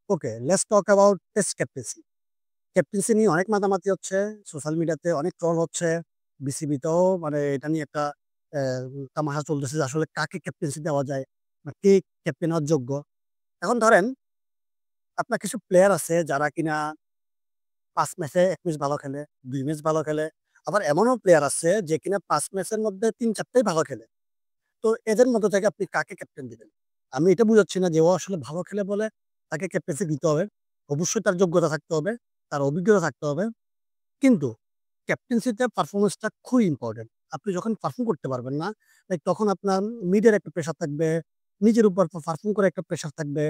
Okay, let's talk about test captaincy. Captaincy নিয়ে অনেক মাতামাতি হচ্ছে। সোশ্যাল মিডিয়াতে অনেক ট্রল হচ্ছে। বিসিবিতেও মানে এটা নিয়ে একটা অ্যা তামাশা চলতেছে যে আসলে কাকে ক্যাপ্টেন্সি দেওয়া যায় বা কে ক্যাপ্টেন হওয়ার যোগ্য। এখন ধরেন আপনার কিছু প্লেয়ার আছে যারা কিনা ৫ ম্যাচে ১ ম্যাচ ভালো খেলে, ২ ম্যাচ ভালো খেলে। আবার এমনও প্লেয়ার আছে যে কিনা ৫ ম্যাচের মধ্যে ৩-৪ টাই ভালো খেলে। তো এদের মধ্য থেকে আপনি কাকে ক্যাপ্টেন দিবেন? আমি এটা বুঝাচ্ছি না যে ও আসলে ভালো খেলে বলে তাকে ক্যাপ্টেন্সি দিতে হবে। অবশ্যই তার যোগ্যতা থাকতে হবে, তার অভিজ্ঞতা থাকতে হবে। কিন্তু ক্যাপ্টেন্সিতে পারফরম্যান্সটা খুবই ইম্পোর্টেন্ট। আপনি যখন পারফর্ম করতে পারবেন না, লাইক তখন আপনার মিডিয়ার একটা প্রেশার থাকবে, নিজের উপর পারফর্ম করার একটা প্রেশার থাকবে।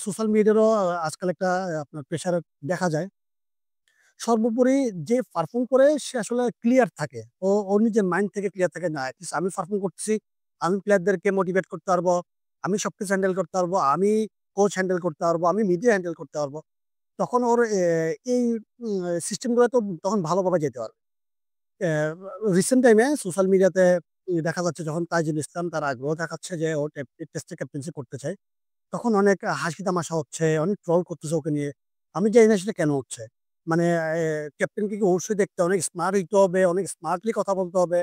সোশ্যাল মিডিয়ারও আজকাল একটা আপনার প্রেশার দেখা যায়। সর্বোপরি যে পারফর্ম করে সে আসলে ক্লিয়ার থাকে। ওর নিজের মাইন্ড থেকে ক্লিয়ার থাকে না এটলিস্ট আমি পারফর্ম করতেছি, আমি প্লেয়ারদেরকে মোটিভেট করতে পারবো, আমি সবকিছু হ্যান্ডেল করতে পারবো, আমি কোচ হ্যান্ডেল করতে পারবো, আমি মিডিয়া হ্যান্ডেল করতে পারবো। তখন ওর এই সিস্টেম গুলো তো তখন ভালোভাবে যেতে পারবে। অ্যা রিসেন্ট টাইমে সোশ্যাল মিডিয়াতে দেখা যাচ্ছে যখন তাইজুল ইসলাম তার আগ্রহ দেখাচ্ছে যে ও টেস্টে ক্যাপ্টেন্সি করতে চায়। তখন অনেক হাসি তামাশা হচ্ছে, অনেক ট্রল করতেছে ওকে নিয়ে। আমি জানি না সেটা কেন হচ্ছে। মানে ক্যাপ্টেনকে কি অবশ্যই দেখতে অনেক স্মার্ট হইতে হবে, অনেক স্মার্টলি কথা বলতে হবে।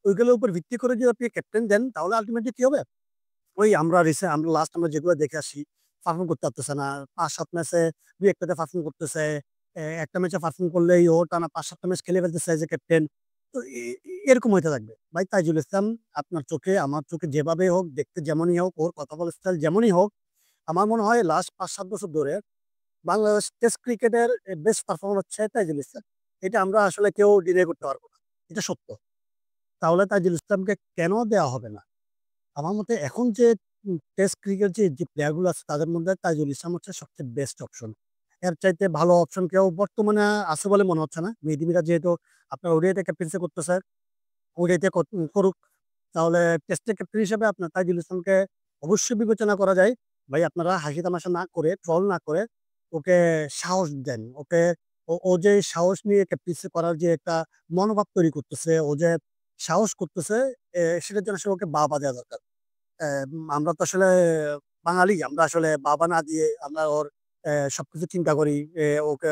ওইগুলোর উপর ভিত্তি করে যদি আপনি ক্যাপ্টেন দেন তাহলে আল্টিমেটলি কি হবে? ওই আমরা লাস্ট আমরা যেগুলো দেখে আসি, পারফর্ম করতে পারতেছে না। ৫-৭ ম্যাচে ২-১ টাতে পারফর্ম করতেছে। একটা ম্যাচে পারফর্ম করলেই ও টানা ৫-৭ টা ম্যাচ খেলে ফেলতেছে এজ এ ক্যাপ্টেন। তো এরকম হইতে থাকবে। ভাই তাইজুল ইসলাম আপনার চোখে, আমার চোখে যেভাবেই হোক, দেখতে যেমনই হোক, ওর কথা বলার স্টাইল যেমনই হোক, আমার মনে হয় লাস্ট ৫-৭ বছর ধরে বাংলাদেশ টেস্ট ক্রিকেটের বেস্ট পারফর্মার হচ্ছে তাইজুল ইসলাম। এটা আমরা আসলে কেউ ডিনাই করতে পারব না। এটা সত্য। তাহলে তাইজুল ইসলামকে কেন দেওয়া হবে না? আমার মতে এখন যে টেস্ট ক্রিকেট যে প্লেয়ার গুলো আছে তাদের মধ্যে তাইজুল ইসলাম হচ্ছে সবচেয়ে বেস্ট অপশন। এর চাইতে ভালো অপশন কেউ বর্তমানে আছে বলে মনে হচ্ছে না। মেহেদী মিরাজ যেহেতু আপনার ওডিআইতে ক্যাপ্টেন্সি করতেছে, ওডিআইতে করুক। তাহলে টেস্টের ক্যাপ্টেন হিসেবে আপনার তাইজুল ইসলামকে অবশ্যই বিবেচনা করা যায়। ভাই আপনারা হাসি তামাশা না করে, ট্রল না করে ওকে সাহস দেন। ও যে সাহস নিয়ে ক্যাপ্টেন্সি করার যে একটা মনোভাব তৈরি করতেছে, ও যে সাহস করতেছে সেটার জন্য আসলে ওকে বাহবা দেওয়া দরকার। আমরা তো আসলে বাঙালি। আমরা আসলে বাবা না দিয়ে আমরা ওর সবকিছু চিন্তা করি।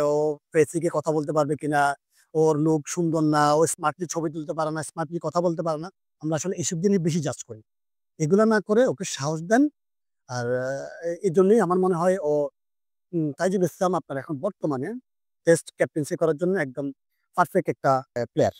ও ফেসে গিয়ে কথা বলতে পারবে কিনা, ওর লুক সুন্দর না, ও স্মার্টলি ছবি তুলতে পারে না, স্মার্টলি কথা বলতে পারে না। আমরা আসলে এসব জিনিস বেশি জাজ করি। এগুলা না করে ওকে সাহস দেন। আর এজন্যই আমার মনে হয় তাইজুল ইসলাম আপনার এখন বর্তমানে টেস্ট ক্যাপ্টেন্সি করার জন্য একদম পারফেক্ট একটা প্লেয়ার।